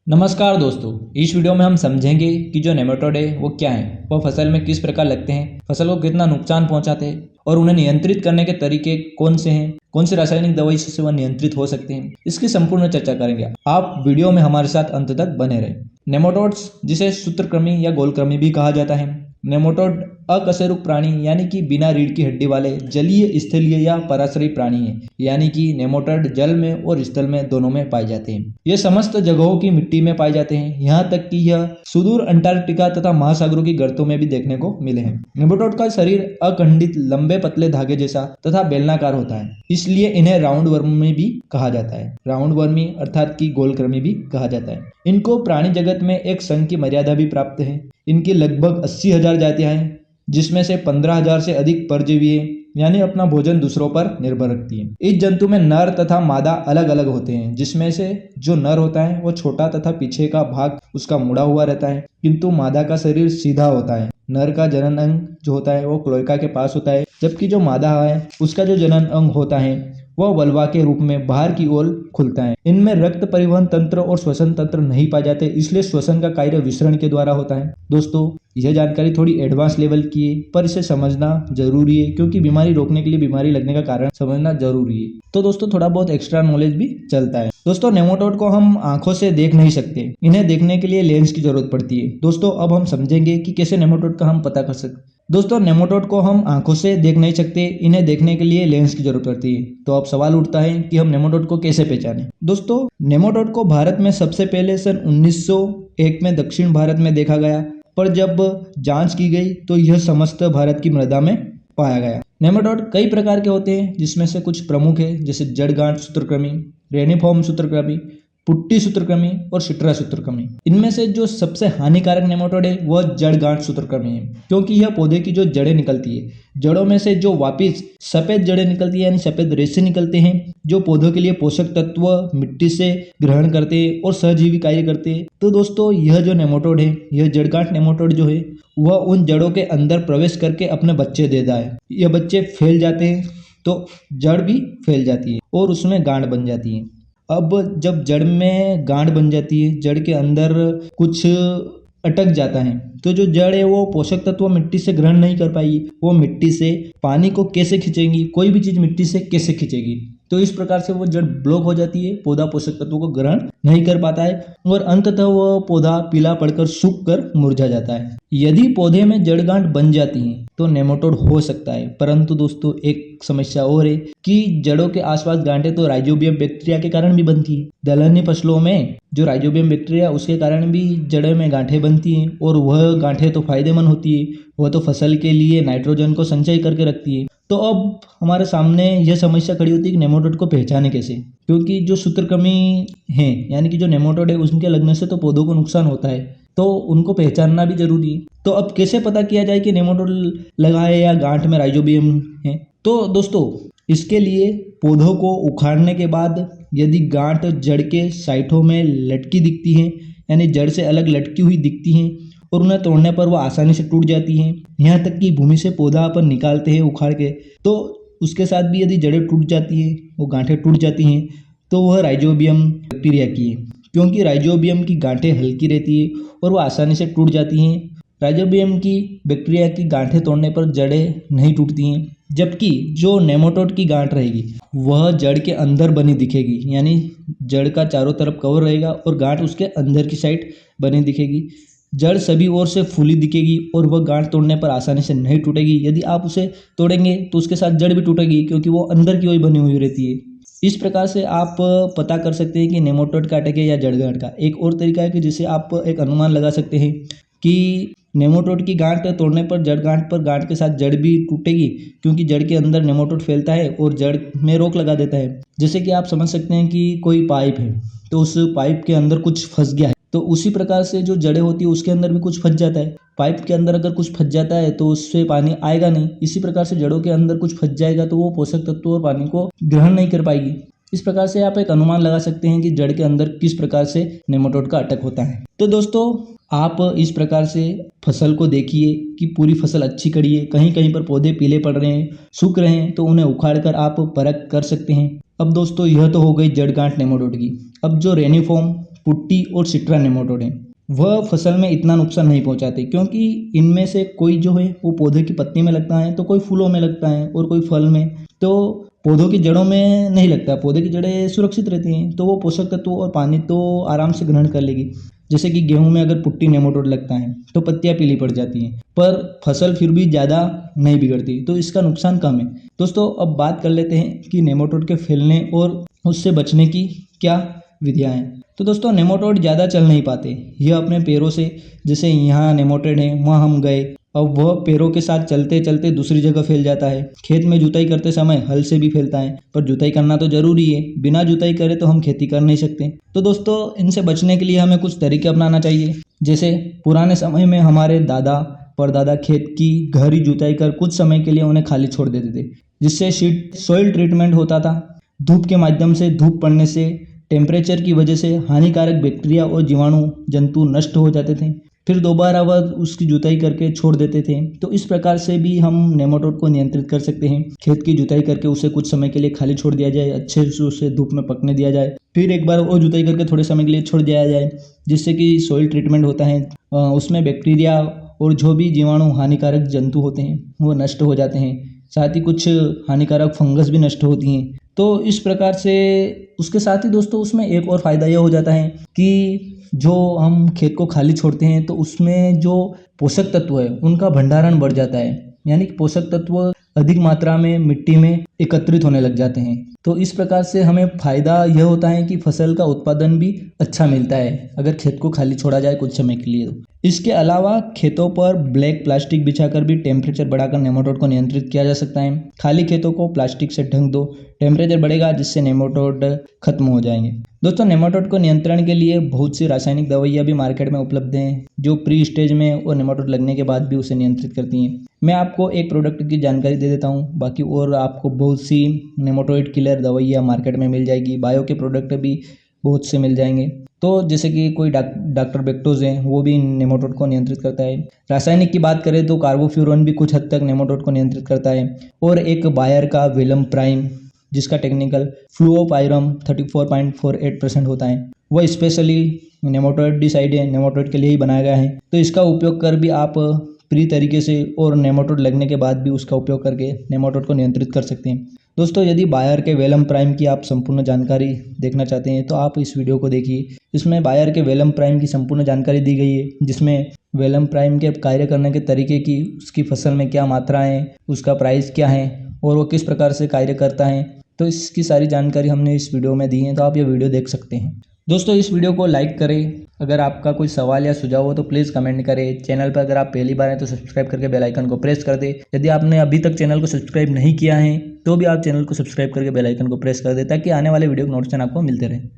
नमस्कार दोस्तों, इस वीडियो में हम समझेंगे कि जो नेमाटोड है वो क्या है, वह फसल में किस प्रकार लगते हैं, फसल को कितना नुकसान पहुंचाते हैं और उन्हें नियंत्रित करने के तरीके कौन से हैं, कौन सी रासायनिक दवाई से वह नियंत्रित हो सकते हैं। इसकी संपूर्ण चर्चा करेंगे। आप वीडियो में हमारे साथ अंत तक बने रहें। नेमाटोड्स, जिसे सूत्रकृमि या गोलकृमि भी कहा जाता है। नेमाटोड अकशेरुक प्राणी यानी कि बिना रीढ़ की हड्डी वाले जलीय, स्थलीय या पराश्रयी प्राणी है, यानी कि नेमाटोड जल में और स्थल में दोनों में पाए जाते हैं। ये समस्त जगहों की मिट्टी में पाए जाते हैं, यहाँ तक कि यह सुदूर अंटार्कटिका तथा महासागरों की गर्तों में भी देखने को मिले हैं। नेमाटोड का शरीर अखंडित, लंबे पतले धागे जैसा तथा बेलनाकार होता है, इसलिए इन्हें राउंड वर्मी भी कहा जाता है। राउंड वर्मी अर्थात कि गोलकृमि भी कहा जाता है। इनको प्राणी जगत में एक संघ की मर्यादा भी प्राप्त है। इनकी लगभग 80,000 जातियां हैं, जिसमें से 15,000 से अधिक परजीवी हैं, यानी अपना भोजन दूसरों पर निर्भर रखती है। इस जंतु में नर तथा मादा अलग अलग होते हैं, जिसमें से जो नर होता है वो छोटा तथा पीछे का भाग उसका मुड़ा हुआ रहता है, किंतु मादा का शरीर सीधा होता है। नर का जनन अंग जो होता है वो क्लोएका के पास होता है, जबकि जो मादा है उसका जो जनन अंग होता है वह वल्वा के रूप में बाहर की ओर खुलता है। इनमें रक्त परिवहन तंत्र और श्वसन तंत्र नहीं पाए जाते, इसलिए श्वसन का कार्य विसरण के द्वारा होता है। दोस्तों, यह जानकारी थोड़ी एडवांस लेवल की है, पर इसे समझना जरूरी है, क्योंकि बीमारी रोकने के लिए बीमारी लगने का कारण समझना जरूरी है। तो दोस्तों, थोड़ा बहुत एक्स्ट्रा नॉलेज भी चलता है। दोस्तों, नेमाटोड को हम आंखों से देख नहीं सकते, इन्हें देखने के लिए लेंस की जरूरत पड़ती है। दोस्तों, अब हम समझेंगे कि कैसे नेमाटोड का हम पता कर सकते। दोस्तों, नेमाटोड को हम आंखों से देख नहीं सकते, इन्हें देखने के लिए लेंस की जरूरत पड़ती है। तो अब सवाल उठता है कि हम नेमाटोड को कैसे पहचानें। दोस्तों, नेमाटोड को भारत में सबसे पहले सन 1901 में दक्षिण भारत में देखा गया, पर जब जांच की गई तो यह समस्त भारत की मृदा में पाया गया। नेमाटोड कई प्रकार के होते हैं, जिसमें से कुछ प्रमुख है, जैसे जड़गांठ सूत्रकृमि, रेनिफॉर्म सूत्रकृमि, पुट्टी सूत्रकृमि और सिट्रा सूत्रकृमि। इनमें से जो सबसे हानिकारक नेमाटोड है वह जड़गांठ सूत्रकृमि है, क्योंकि यह पौधे की जो जड़ें निकलती है, जड़ों में से जो वापिस सफेद जड़ें निकलती है, यानी सफेद रेशे निकलते हैं, जो पौधों के लिए पोषक तत्व मिट्टी से ग्रहण करते हैं और सहजीवी कार्य करते हैं। तो दोस्तों, यह जो नेमाटोड है, यह जड़गांठ नेमाटोड जो है वह उन जड़ों के अंदर प्रवेश करके अपने बच्चे देता है। यह बच्चे फैल जाते हैं तो जड़ भी फैल जाती है और उसमें गांठ बन जाती है। अब जब जड़ में गांठ बन जाती है, जड़ के अंदर कुछ अटक जाता है, तो जो जड़ है वो पोषक तत्व मिट्टी से ग्रहण नहीं कर पाएगी। वो मिट्टी से पानी को कैसे खींचेगी, कोई भी चीज मिट्टी से कैसे खींचेगी, तो इस प्रकार से वो जड़ ब्लॉक हो जाती है, पौधा पोषक तत्वों को ग्रहण नहीं कर पाता है और अंततः वह पौधा पीला पड़कर सूख कर मुरझा जाता है। यदि पौधे में जड़ गांठ बन जाती है तो नेमाटोड हो सकता है, परंतु दोस्तों एक समस्या और है कि जड़ों के आसपास गांठें तो राइजोबियम बैक्टीरिया के कारण भी बनती है। दलहनी फसलों में जो राइजोबियम बैक्टीरिया उसके कारण भी जड़ों में गांठें बनती हैं, और वह गांठें तो फायदेमंद होती है, वह तो फसल के लिए नाइट्रोजन को संचय करके रखती है। तो अब हमारे सामने यह समस्या खड़ी होती है कि नेमाटोड को पहचाने कैसे, क्योंकि जो सूत्रकृमि है यानी कि जो नेमाटोड है उसके लगने से तो पौधों को नुकसान होता है, तो उनको पहचानना भी जरूरी है। तो अब कैसे पता किया जाए कि नेमाटोड लगा है या गांठ में राइजोबियम है। तो दोस्तों, इसके लिए पौधों को उखाड़ने के बाद यदि गांठ जड़ के साइटों में लटकी दिखती है, यानी जड़ से अलग लटकी हुई दिखती हैं और उन्हें तोड़ने पर वह आसानी से टूट जाती हैं, यहाँ तक कि भूमि से पौधा अपन निकालते हैं उखाड़ के, तो उसके साथ भी यदि जड़ें टूट जाती हैं, वो गांठें टूट जाती हैं, तो वह राइजोबियम बैक्टीरिया की है, क्योंकि राइजोबियम की गांठें हल्की रहती है और वह आसानी से टूट जाती हैं। राइजोबियम की बैक्टीरिया की गांठें तोड़ने पर जड़ें नहीं टूटती हैं, जबकि जो नेमाटोड की गांठ रहेगी वह जड़ के अंदर बनी दिखेगी, यानी जड़ का चारों तरफ कवर रहेगा और गांठ उसके अंदर की साइड बनी दिखेगी। जड़ सभी ओर से फूली दिखेगी और वह गांठ तोड़ने पर आसानी से नहीं टूटेगी। यदि आप उसे तोड़ेंगे तो उसके साथ जड़ भी टूटेगी, क्योंकि वो अंदर की ओर बनी हुई रहती है। इस प्रकार से आप पता कर सकते हैं कि नेमाटोड का अटैक है या जड़ गांठ का। एक और तरीका है कि जिसे आप एक अनुमान लगा सकते हैं कि नेमाटोड की गांठ तोड़ने पर जड़ गांठ पर गांठ के साथ जड़ भी टूटेगी, क्योंकि जड़ के अंदर नेमाटोड फैलता है और जड़ में रोक लगा देता है। जैसे कि आप समझ सकते हैं कि कोई पाइप है, तो उस पाइप के अंदर कुछ फंस गया है, तो उसी प्रकार से जो जड़ें होती है उसके अंदर भी कुछ फंस जाता है। पाइप के अंदर अगर कुछ फंस जाता है तो उससे पानी आएगा नहीं, इसी प्रकार से जड़ों के अंदर कुछ फंस जाएगा तो वो पोषक तत्व और पानी को ग्रहण नहीं कर पाएगी। इस प्रकार से आप एक अनुमान लगा सकते हैं कि जड़ के अंदर किस प्रकार से नेमाटोड का अटैक होता है। तो दोस्तों, आप इस प्रकार से फसल को देखिए कि पूरी फसल अच्छी खड़ी है, कहीं कहीं पर पौधे पीले पड़ रहे हैं, सूख रहे हैं, तो उन्हें उखाड़ कर आप परख कर सकते हैं। अब दोस्तों, यह तो हो गई जड़ गांठ नेमाटोड की। अब जो रेनिफॉर्म, पुट्टी और सिट्रा नेमाटोड हैं, वह फसल में इतना नुकसान नहीं पहुंचाते, क्योंकि इनमें से कोई जो है वो पौधे की पत्ती में लगता है, तो कोई फूलों में लगता है और कोई फल में। तो पौधों की जड़ों में नहीं लगता, पौधे की जड़ें सुरक्षित रहती हैं, तो वो पोषक तत्व और पानी तो आराम से ग्रहण कर लेगी। जैसे कि गेहूं में अगर पुट्टी नेमाटोड लगता है तो पत्तियां पीली पड़ जाती हैं, पर फसल फिर भी ज़्यादा नहीं बिगड़ती, तो इसका नुकसान कम है। दोस्तों अब बात कर लेते हैं कि नेमाटोड के फैलने और उससे बचने की क्या विधियां हैं। तो दोस्तों नेमाटोड ज़्यादा चल नहीं पाते, यह अपने पैरों से, जैसे यहाँ नेमाटोड है वहाँ हम गए, अब वह पैरों के साथ चलते चलते दूसरी जगह फैल जाता है। खेत में जुताई करते समय हल से भी फैलता है, पर जुताई करना तो जरूरी है, बिना जुताई करे तो हम खेती कर नहीं सकते। तो दोस्तों इनसे बचने के लिए हमें कुछ तरीके अपनाना चाहिए। जैसे पुराने समय में हमारे दादा परदादा खेत की गहरी जुताई कर कुछ समय के लिए उन्हें खाली छोड़ देते थे, जिससे सॉइल ट्रीटमेंट होता था। धूप के माध्यम से, धूप पड़ने से, टेम्परेचर की वजह से हानिकारक बैक्टीरिया और जीवाणु जंतु नष्ट हो जाते थे, फिर दोबारा वह उसकी जुताई करके छोड़ देते थे। तो इस प्रकार से भी हम नेमाटोड को नियंत्रित कर सकते हैं। खेत की जुताई करके उसे कुछ समय के लिए खाली छोड़ दिया जाए, अच्छे से उसे धूप में पकने दिया जाए, फिर एक बार वो जुताई करके थोड़े समय के लिए छोड़ दिया जाए, जिससे कि सॉइल ट्रीटमेंट होता है, उसमें बैक्टीरिया और जो भी जीवाणु हानिकारक जंतु होते हैं वो नष्ट हो जाते हैं, साथ ही कुछ हानिकारक फंगस भी नष्ट होती हैं। तो इस प्रकार से उसके साथ ही दोस्तों उसमें एक और फ़ायदा यह हो जाता है कि जो हम खेत को खाली छोड़ते हैं तो उसमें जो पोषक तत्व है उनका भंडारण बढ़ जाता है, यानी कि पोषक तत्व अधिक मात्रा में मिट्टी में एकत्रित होने लग जाते हैं। तो इस प्रकार से हमें फ़ायदा यह होता है कि फसल का उत्पादन भी अच्छा मिलता है अगर खेत को खाली छोड़ा जाए कुछ समय के लिए। इसके अलावा खेतों पर ब्लैक प्लास्टिक बिछाकर भी टेम्परेचर बढ़ाकर नेमाटोड को नियंत्रित किया जा सकता है। खाली खेतों को प्लास्टिक से ढक दो, टेम्परेचर बढ़ेगा जिससे नेमाटोड खत्म हो जाएंगे। दोस्तों नेमाटोड को नियंत्रण के लिए बहुत सी रासायनिक दवाइयाँ भी मार्केट में उपलब्ध हैं, जो प्री स्टेज में और नेमाटोड लगने के बाद भी उसे नियंत्रित करती हैं। मैं आपको एक प्रोडक्ट की जानकारी दे देता हूँ, बाकी और आपको बहुत सी नेमाटोड किलर दवाइयाँ मार्केट में मिल जाएगी, बायो के प्रोडक्ट भी बहुत से मिल जाएंगे। तो जैसे कि कोई डॉक्टर बेक्टोज है वो भी नेमाटोड को नियंत्रित करता है। रासायनिक की बात करें तो कार्बोफ्यूरॉन भी कुछ हद तक नेमाटोड को नियंत्रित करता है, और एक बायर का वेलम प्राइम जिसका टेक्निकल फ्लुओपाइरम 34.48% होता है, वह स्पेशली नेमाटोडिसाइड है, नेमाटोड के लिए ही बनाया गया है। तो इसका उपयोग कर भी आप प्री तरीके से और नेमाटोड लगने के बाद भी उसका उपयोग करके नेमाटोड को नियंत्रित कर सकते हैं। दोस्तों यदि बायर के वेलम प्राइम की आप संपूर्ण जानकारी देखना चाहते हैं तो आप इस वीडियो को देखिए। इसमें बायर के वेलम प्राइम की संपूर्ण जानकारी दी गई है, जिसमें वेलम प्राइम के कार्य करने के तरीके की, उसकी फसल में क्या मात्रा है, उसका प्राइस क्या है और वो किस प्रकार से कार्य करता है, तो इसकी सारी जानकारी हमने इस वीडियो में दी है, तो आप ये वीडियो देख सकते हैं। दोस्तों इस वीडियो को लाइक करें, अगर आपका कोई सवाल या सुझाव हो तो प्लीज़ कमेंट करें। चैनल पर अगर आप पहली बार हैं तो सब्सक्राइब करके बेल आइकन को प्रेस कर दें। यदि आपने अभी तक चैनल को सब्सक्राइब नहीं किया है तो भी आप चैनल को सब्सक्राइब करके बेल आइकन को प्रेस कर दें, ताकि आने वाले वीडियो के नोटिफिकेशन आपको मिलते रहें।